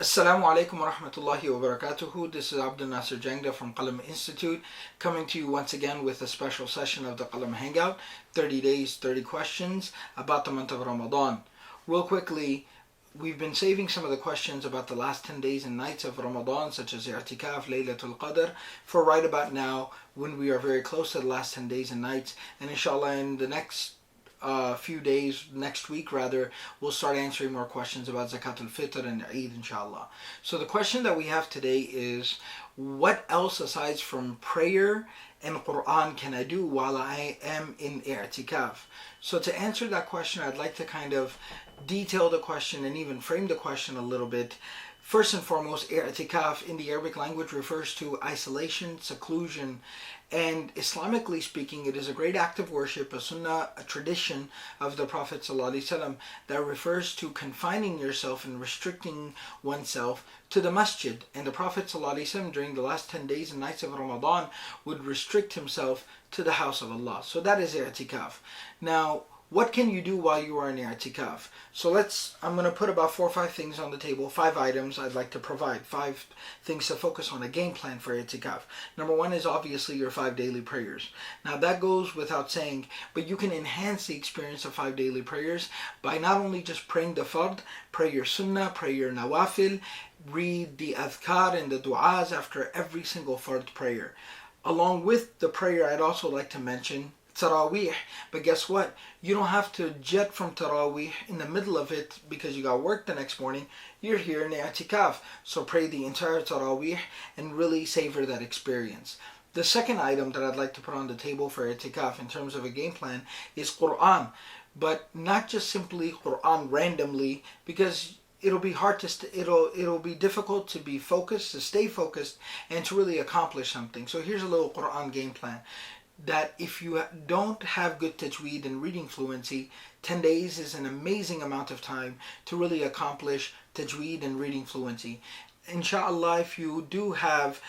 Assalamu alaikum wa rahmatullahi wa barakatuhu. This is Abdul Nasir Jangda from Qalam Institute, coming to you once again with a special session of the Qalam Hangout, 30 days, 30 questions about the month of Ramadan. Real quickly, we've been saving some of the questions about the last 10 days and nights of Ramadan, such as Itikaf, Laylatul Qadr, for right about now, when we are very close to the last 10 days and nights. And inshallah, in the next few days, next week rather, we'll start answering more questions about eid-ul-fitr and Eid, inshallah. So the question that we have today is, what else aside from prayer and Quran can I do while I am in i'tikaf? So to answer that question, I'd like to kind of detail the question and even frame the question a little bit. First and foremost, i'tikaf in the Arabic language refers to isolation, seclusion, and Islamically speaking, it is a great act of worship, a sunnah, a tradition of the Prophet ﷺ that refers to confining yourself and restricting oneself to the masjid. And the Prophet ﷺ during the last 10 days and nights of Ramadan would restrict himself to the house of Allah. So that is i'tikaf. Now, what can you do while you are in i'tikaf? So I'm going to put about 4 or 5 things on the table, 5 items I'd like to provide, 5 things to focus on, a game plan for i'tikaf. Number 1 is obviously your 5 daily prayers. Now that goes without saying, but you can enhance the experience of 5 daily prayers by not only just praying the fard, pray your sunnah, pray your nawafil, read the adhkar and the du'as after every single fard prayer. Along with the prayer, I'd also like to mention Taraweeh, but guess what? You don't have to jet from Taraweeh in the middle of it because you got work the next morning. You're here in i'tikaf, so pray the entire Taraweeh and really savor that experience. The second item that I'd like to put on the table for i'tikaf in terms of a game plan is Quran, but not just simply Quran randomly, because it'll be hard to it'll be difficult to be focused, to stay focused, and to really accomplish something. So here's a little Quran game plan. That if you don't have good tajweed and reading fluency, 10 days is an amazing amount of time to really accomplish tajweed and reading fluency. Inshallah, if you do have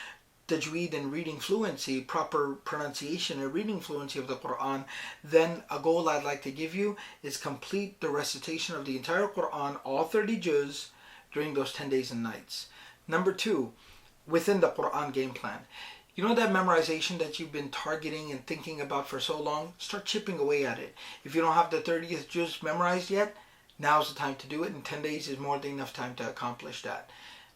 tajweed and reading fluency, proper pronunciation and reading fluency of the Quran, then a goal I'd like to give you is complete the recitation of the entire Quran, all 30 juz, during those 10 days and nights. Number 2, within the Quran game plan. You know that memorization that you've been targeting and thinking about for so long? Start chipping away at it. If you don't have the 30th juz memorized yet, now's the time to do it, and 10 days is more than enough time to accomplish that.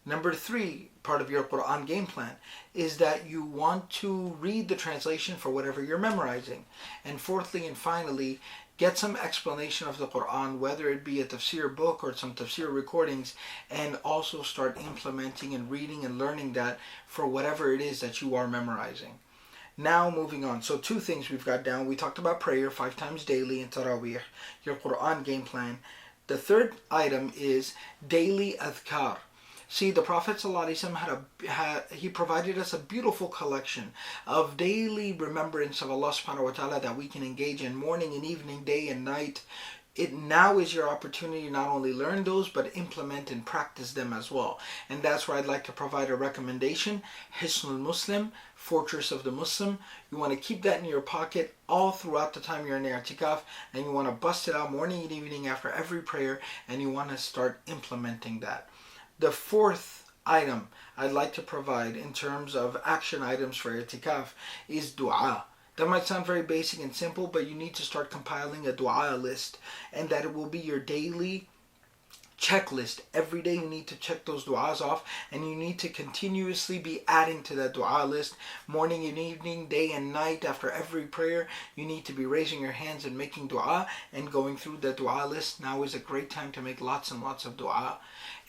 Number 3, part of your Quran game plan, is that you want to read the translation for whatever you're memorizing. And fourthly and finally, get some explanation of the Quran, whether it be a tafsir book or some tafsir recordings, and also start implementing and reading and learning that for whatever it is that you are memorizing. Now moving on. So 2 things we've got down. We talked about prayer 5 times daily in Taraweeh, your Quran game plan. The third item is daily adhkar. See, the Prophet ﷺ he provided us a beautiful collection of daily remembrance of Allah subhanahu wa ta'ala that we can engage in morning and evening, day and night. It now is your opportunity to not only learn those, but implement and practice them as well. And that's where I'd like to provide a recommendation. Hisnul Muslim, Fortress of the Muslim. You want to keep that in your pocket all throughout the time you're in i'tikaf, and you want to bust it out morning and evening after every prayer, and you want to start implementing that. The fourth item I'd like to provide in terms of action items for i'tikaf is dua. That might sound very basic and simple, but you need to start compiling a dua list, and that it will be your daily checklist. Every day you need to check those du'as off, and you need to continuously be adding to that du'a list. Morning and evening, day and night, after every prayer, you need to be raising your hands and making du'a and going through the du'a list. Now is a great time to make lots and lots of du'a.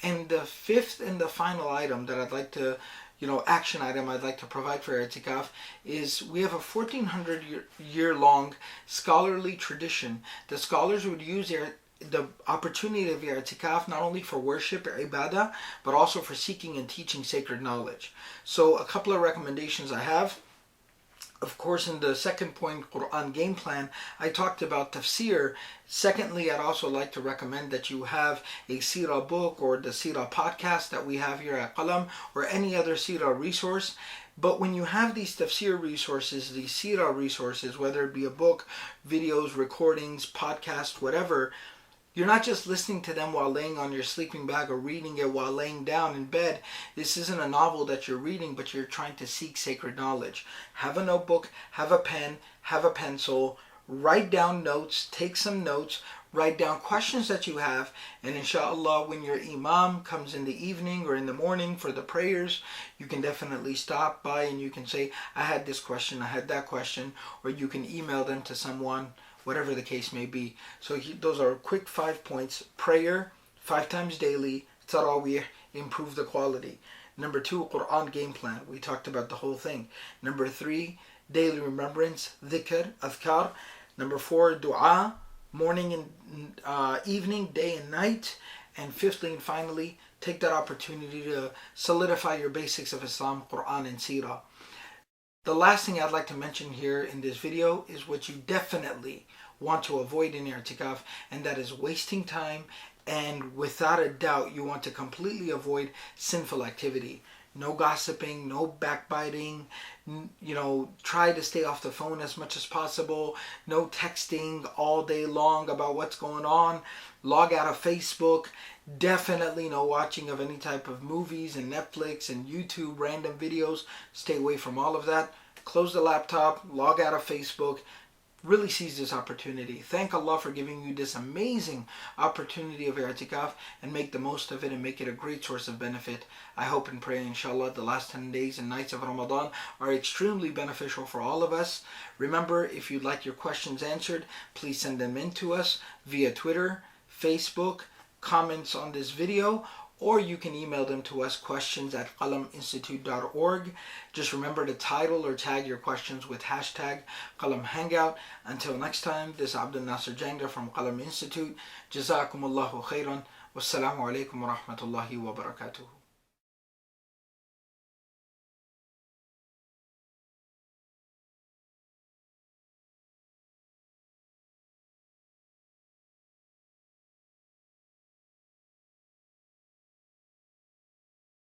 And the fifth and the final item that I'd like to action item I'd like to provide for i'tikaf is we have a 1400 year long scholarly tradition. The scholars would use the opportunity of i'tikaf not only for worship or ibadah, but also for seeking and teaching sacred knowledge. So a couple of recommendations I have. Of course, in the second point, Quran game plan, I talked about tafsir. Secondly, I'd also like to recommend that you have a seerah book or the seerah podcast that we have here at Qalam, or any other seerah resource. But when you have these tafsir resources, these seerah resources, whether it be a book, videos, recordings, podcasts, whatever, You're not just listening to them while laying on your sleeping bag or reading it while laying down in bed. This isn't a novel that you're reading, but you're trying to seek sacred knowledge. Have a notebook, have a pen, have a pencil, write down notes, take some notes, write down questions that you have, and inshallah when your imam comes in the evening or in the morning for the prayers, you can definitely stop by and you can say, I had this question, I had that question, or you can email them to someone, whatever the case may be. So those are quick 5 points. Prayer 5 times daily, tarawih, improve the quality. Number 2, Quran game plan. We talked about the whole thing. Number 3, daily remembrance, dhikr, adhkar. Number 4, dua, morning and evening, day and night. And fifthly and finally, take that opportunity to solidify your basics of Islam, Quran and Seerah. The last thing I'd like to mention here in this video is what you definitely want to avoid in your itikaf, and that is wasting time, and without a doubt you want to completely avoid sinful activity. No gossiping, no backbiting, try to stay off the phone as much as possible, no texting all day long about what's going on, log out of Facebook, definitely no watching of any type of movies and Netflix and YouTube, random videos, stay away from all of that. Close the laptop, log out of Facebook, really seize this opportunity. Thank Allah for giving you this amazing opportunity of i'tikaf, and make the most of it and make it a great source of benefit. I hope and pray inshallah the last 10 days and nights of Ramadan are extremely beneficial for all of us. Remember, if you'd like your questions answered, please send them in to us via Twitter, Facebook, comments on this video, or you can email them to us, questions@qalaminstitute.org. Just remember to title or tag your questions with hashtag Qalam Hangout. Until next time, this is Abdul Nasir Jangda from Qalam Institute. Jazakumullahu khairan. Wassalamu alaikum wa rahmatullahi wa barakatuh.